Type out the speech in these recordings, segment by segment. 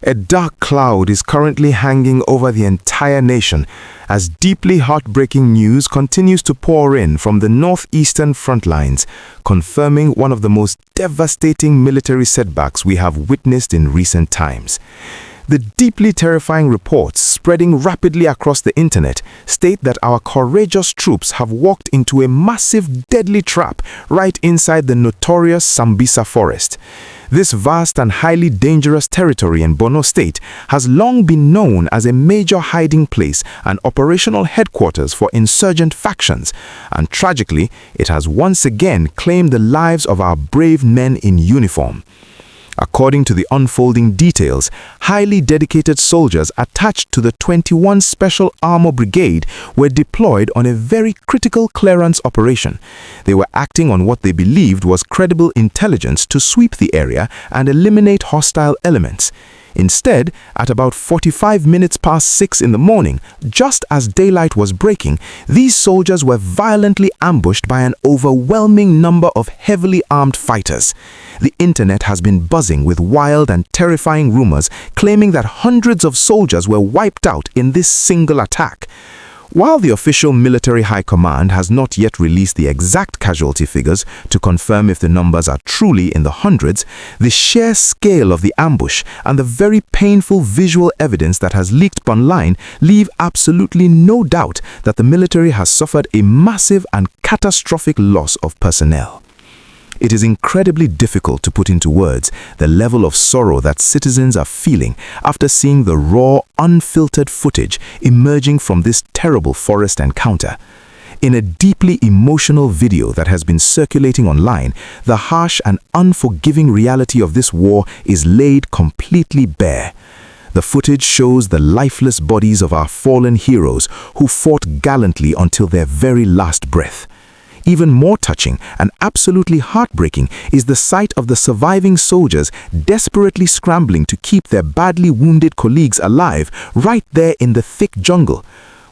A dark cloud is currently hanging over the entire nation as deeply heartbreaking news continues to pour in from the northeastern front lines, confirming one of the most devastating military setbacks we have witnessed in recent times. The deeply terrifying reports spreading rapidly across the internet state that our courageous troops have walked into a massive deadly trap right inside the notorious Sambisa Forest. This vast and highly dangerous territory in Borno State has long been known as a major hiding place and operational headquarters for insurgent factions, and tragically, it has once again claimed the lives of our brave men in uniform. According to the unfolding details, highly dedicated soldiers attached to the 21 Special Armor Brigade were deployed on a very critical clearance operation. They were acting on what they believed was credible intelligence to sweep the area and eliminate hostile elements. Instead, at about 45 minutes past 6 in the morning, just as daylight was breaking, these soldiers were violently ambushed by an overwhelming number of heavily armed fighters. The internet has been buzzing with wild and terrifying rumors claiming that hundreds of soldiers were wiped out in this single attack. While the official military high command has not yet released the exact casualty figures to confirm if the numbers are truly in the hundreds, the sheer scale of the ambush and the very painful visual evidence that has leaked online leave absolutely no doubt that the military has suffered a massive and catastrophic loss of personnel. It is incredibly difficult to put into words the level of sorrow that citizens are feeling after seeing the raw, unfiltered footage emerging from this terrible forest encounter. In a deeply emotional video that has been circulating online, the harsh and unforgiving reality of this war is laid completely bare. The footage shows the lifeless bodies of our fallen heroes who fought gallantly until their very last breath. Even more touching and absolutely heartbreaking is the sight of the surviving soldiers desperately scrambling to keep their badly wounded colleagues alive right there in the thick jungle.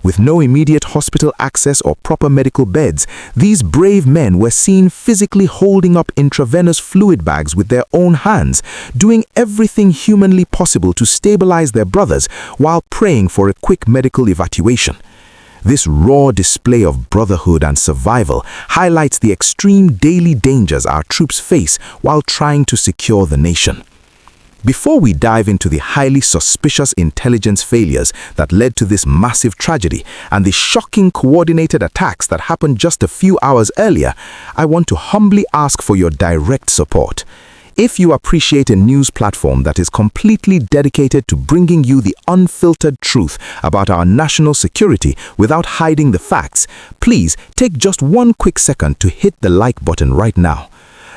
With no immediate hospital access or proper medical beds, these brave men were seen physically holding up intravenous fluid bags with their own hands, doing everything humanly possible to stabilize their brothers while praying for a quick medical evacuation. This raw display of brotherhood and survival highlights the extreme daily dangers our troops face while trying to secure the nation. Before we dive into the highly suspicious intelligence failures that led to this massive tragedy and the shocking coordinated attacks that happened just a few hours earlier, I want to humbly ask for your direct support. If you appreciate a news platform that is completely dedicated to bringing you the unfiltered truth about our national security without hiding the facts, please take just one quick second to hit the like button right now.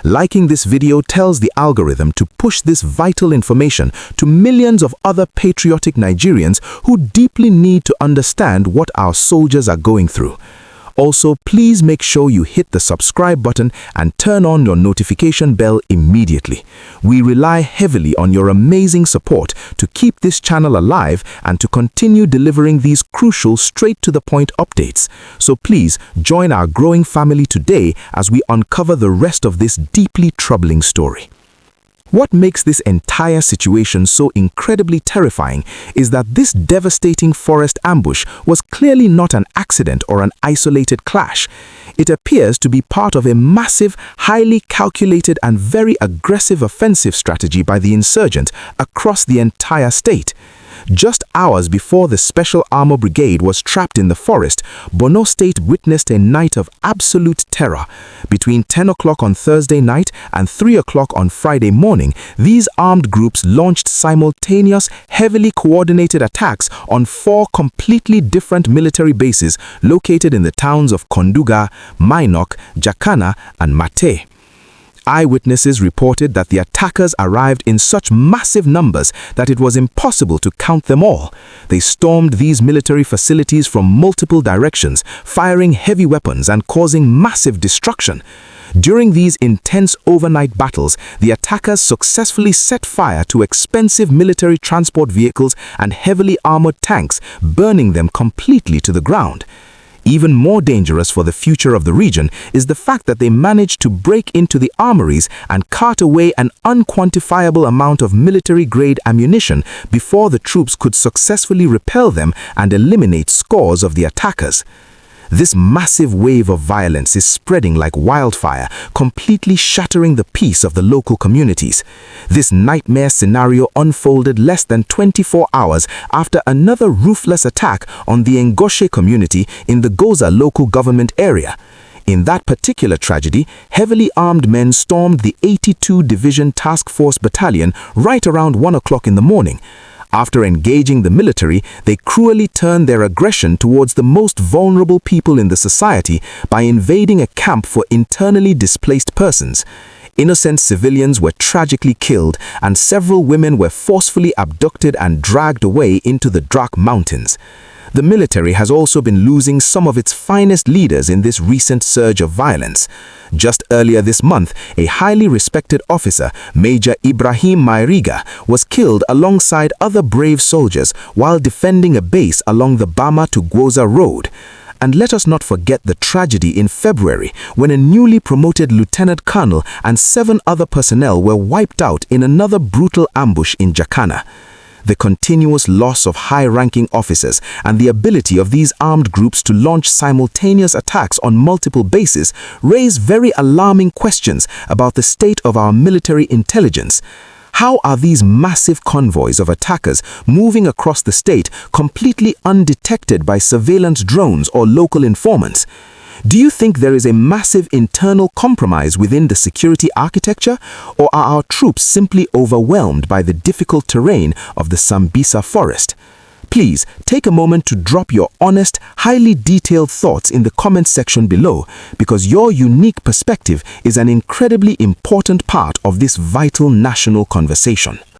Liking this video tells the algorithm to push this vital information to millions of other patriotic Nigerians who deeply need to understand what our soldiers are going through. Also, please make sure you hit the subscribe button and turn on your notification bell immediately. We rely heavily on your amazing support to keep this channel alive and to continue delivering these crucial straight-to-the-point updates. So please join our growing family today as we uncover the rest of this deeply troubling story. What makes this entire situation so incredibly terrifying is that this devastating forest ambush was clearly not an accident or an isolated clash. It appears to be part of a massive, highly calculated and very aggressive offensive strategy by the insurgents across the entire state. Just hours before the Special Armor Brigade was trapped in the forest, Borno State witnessed a night of absolute terror. Between 10 o'clock on Thursday night and 3 o'clock on Friday morning, these armed groups launched simultaneous, heavily coordinated attacks on 4 completely different military bases located in the towns of Konduga, Mainok, Jakana, and Mate. Eyewitnesses reported that the attackers arrived in such massive numbers that it was impossible to count them all. They stormed these military facilities from multiple directions, firing heavy weapons and causing massive destruction. During these intense overnight battles, the attackers successfully set fire to expensive military transport vehicles and heavily armored tanks, burning them completely to the ground. Even more dangerous for the future of the region is the fact that they managed to break into the armories and cart away an unquantifiable amount of military-grade ammunition before the troops could successfully repel them and eliminate scores of the attackers. This massive wave of violence is spreading like wildfire, completely shattering the peace of the local communities. This nightmare scenario unfolded less than 24 hours after another ruthless attack on the Ngoshe community in the Goza local government area. In that particular tragedy, heavily armed men stormed the 82 Division Task Force Battalion right around 1 o'clock in the morning. After engaging the military, they cruelly turned their aggression towards the most vulnerable people in the society by invading a camp for internally displaced persons. Innocent civilians were tragically killed, and several women were forcefully abducted and dragged away into the Drak Mountains. The military has also been losing some of its finest leaders in this recent surge of violence. Just earlier this month, a highly respected officer, Major Ibrahim Mairiga, was killed alongside other brave soldiers while defending a base along the Bama to Gwoza Road. And let us not forget the tragedy in February when a newly promoted lieutenant colonel and 7 other personnel were wiped out in another brutal ambush in Jakana. The continuous loss of high-ranking officers and the ability of these armed groups to launch simultaneous attacks on multiple bases raise very alarming questions about the state of our military intelligence. How are these massive convoys of attackers moving across the state completely undetected by surveillance drones or local informants? Do you think there is a massive internal compromise within the security architecture, or are our troops simply overwhelmed by the difficult terrain of the Sambisa Forest? Please take a moment to drop your honest, highly detailed thoughts in the comment section below, because your unique perspective is an incredibly important part of this vital national conversation.